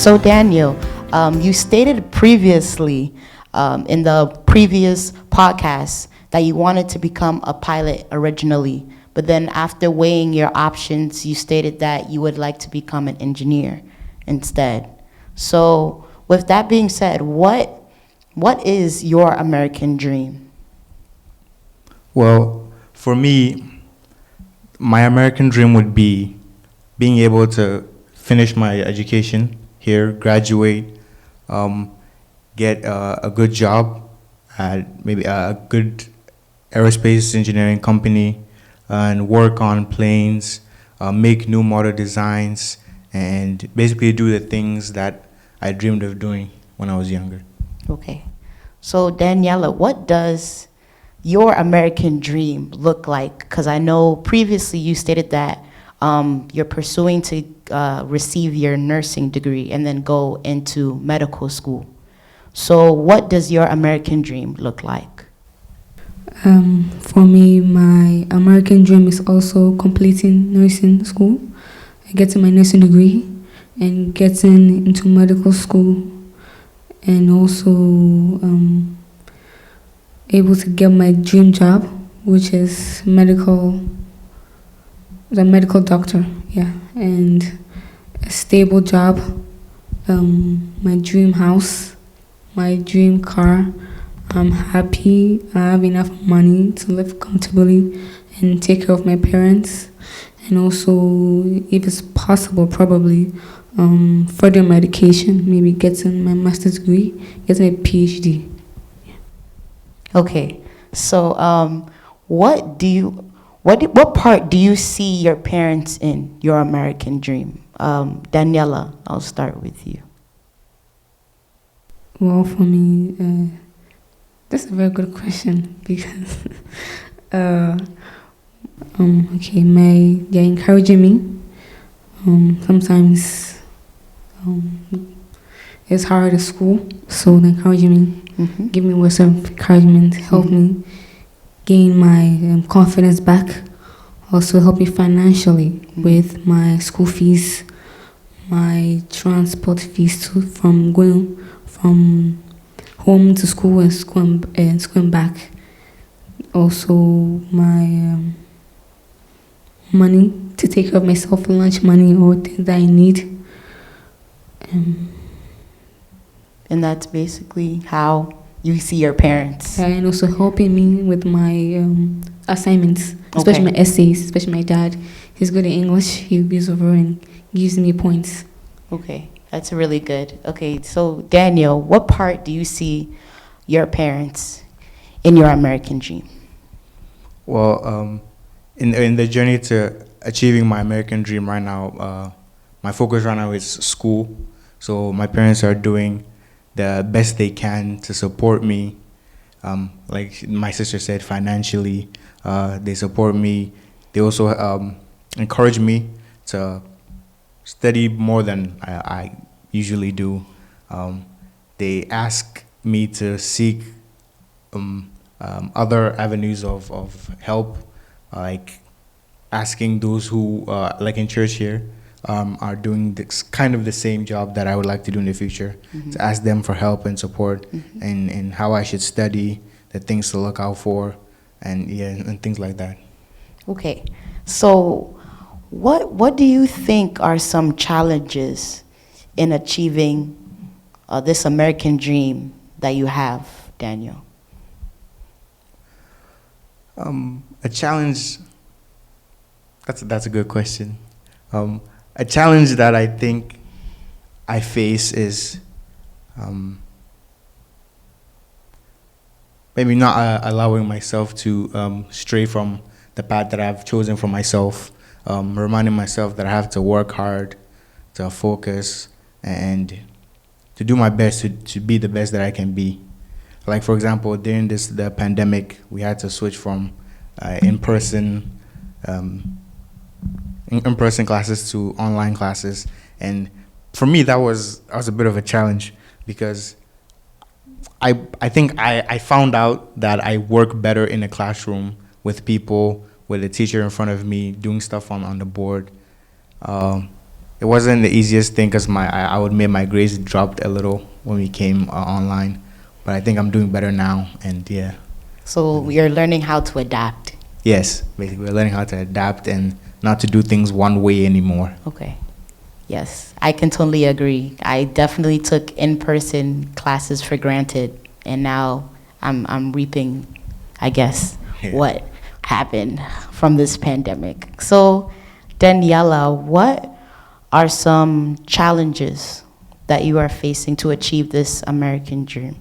So Daniel, you stated previously in the previous podcast that you wanted to become a pilot originally, but then after weighing your options, you stated that you would like to become an engineer instead. So with that being said, what is your American dream? Well, for me, my American dream would be being able to finish my education here, graduate, um, get a good job at maybe a good aerospace engineering company, and work on planes, make new model designs, and basically do the things that I dreamed of doing when I was younger. Okay. So Daniela, what does your American dream look like? Because I know previously you stated that you're pursuing to receive your nursing degree and then go into medical school. So what does your American dream look like? For me, my American dream is also completing nursing school, getting my nursing degree, and getting into medical school, and also able to get my dream job, which is the medical doctor, yeah, and a stable job, my dream house, my dream car. I'm happy. I have enough money to live comfortably and take care of my parents, and also, if it's possible, probably further my education, maybe getting my master's degree, getting a PhD. Okay. So what part do you see your parents in your American dream? Daniela, I'll start with you. Well, for me, that's a very good question because, they're encouraging me. Sometimes it's hard at school, so they're encouraging me, Mm-hmm. give me words of encouragement, help me gain my confidence back, also help me financially with my school fees, my transport fees too, from going from home to school and school and back. Also, my money to take care of myself, lunch money or things that I need. And that's basically how you see your parents. And also helping me with my assignments, especially Okay. my essays, especially my dad. He's good at English. He goes over and gives me points. Okay, that's really good. Okay, so Daniel, what part do you see your parents in your American dream? Well, in the journey to achieving my American dream right now, my focus right now is school. So my parents are doing the best they can to support me. Like my sister said, financially, they support me. They also encourage me to study more than I usually do. They ask me to seek other avenues of help, like asking those who, like in church here, are doing this, kind of the same job that I would like to do in the future, to ask them for help and support, and how I should study, the things to look out for, and and things like that. Okay, so what do you think are some challenges in achieving this American dream that you have, Daniel? A challenge. That's a good question. A challenge that I think I face is maybe not allowing myself to stray from the path that I've chosen for myself. Reminding myself that I have to work hard, to focus, and to do my best to be the best that I can be. Like for example, during the pandemic, we had to switch from in-person classes to online classes, and for me that was a bit of a challenge because I think I found out that I work better in a classroom with people, with a teacher in front of me, doing stuff on the board. it wasn't the easiest thing because I would admit my grades dropped a little when we came online, but I think I'm doing better now, and yeah. So you're learning how to adapt. Yes, basically we're learning how to adapt and not to do things one way anymore. Okay. Yes, I can totally agree. I definitely took in-person classes for granted, and now I'm reaping, I guess, what happened from this pandemic. So, Daniela, what are some challenges that you are facing to achieve this American dream?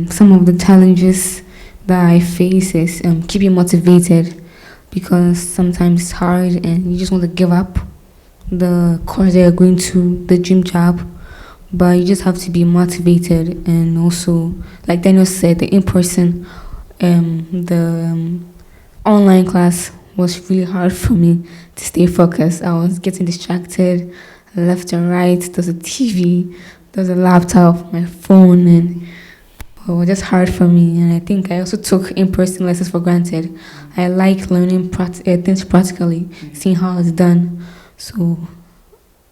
Some of the challenges that I face is keeping motivated, because sometimes it's hard and you just want to give up the course that you're going to, the dream job, but you just have to be motivated. And also, like Daniel said, the in-person, the online class was really hard for me to stay focused. I was getting distracted left and right. There's a TV, there's a laptop, my phone, and it was just hard for me. And I think I also took in-person lessons for granted. I like learning things practically, seeing how it's done. So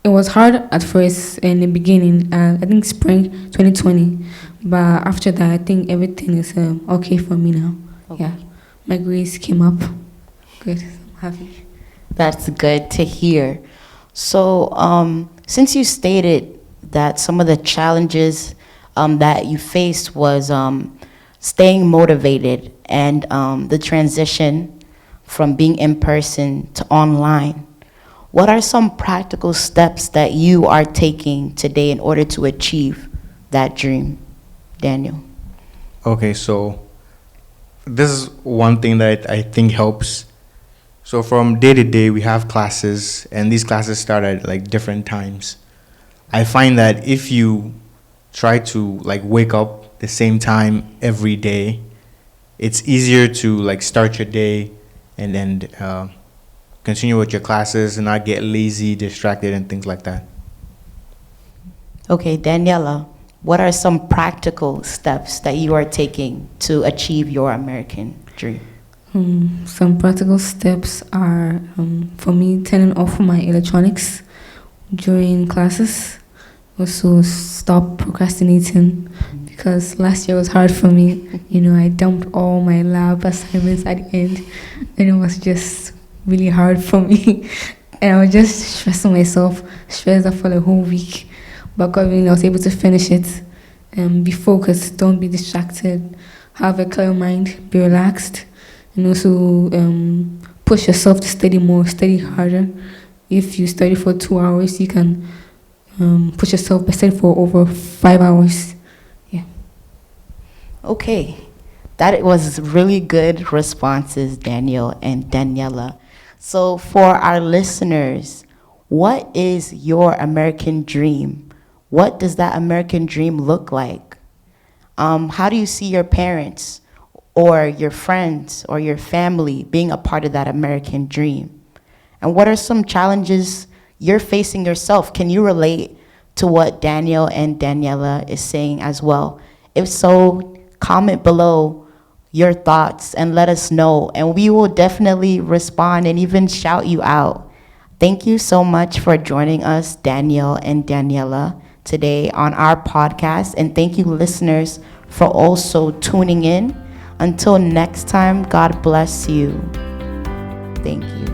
it was hard at first in the beginning, I think spring 2020. But after that, I think everything is okay for me now. Okay. Yeah, my grades came up. Good, I'm happy. That's good to hear. So, since you stated that some of the challenges that you faced was staying motivated and the transition from being in person to online, what are some practical steps that you are taking today in order to achieve that dream, Daniel? Okay, so this is one thing that I think helps. So from day to day, we have classes, and these classes start at like different times. I find that if you try to like wake up the same time every day, it's easier to like start your day and then continue with your classes and not get lazy, distracted, and things like that. Okay, Daniela, what are some practical steps that you are taking to achieve your American dream? Some practical steps are, for me, turning off my electronics during classes. Also, stop procrastinating, because last year was hard for me. I dumped all my lab assignments at the end, and it was just really hard for me. And I was just stressed out for the whole week. But God willing, I was able to finish it. Be focused, don't be distracted, have a clear mind, be relaxed, and also push yourself to study more, study harder. If you study for 2 hours, you can push yourself by studying for over 5 hours. Yeah. Okay, that was really good responses, Daniel and Daniela. So for our listeners, what is your American dream? What does that American dream look like? How do you see your parents or your friends or your family being a part of that American dream? And what are some challenges you're facing yourself? Can you relate to what Daniel and Daniela is saying as well? If so, comment below your thoughts and let us know, and we will definitely respond and even shout you out. Thank you so much for joining us, Daniel and Daniela, today on our podcast, and thank you, listeners, for also tuning in. Until next time, God bless you. Thank you.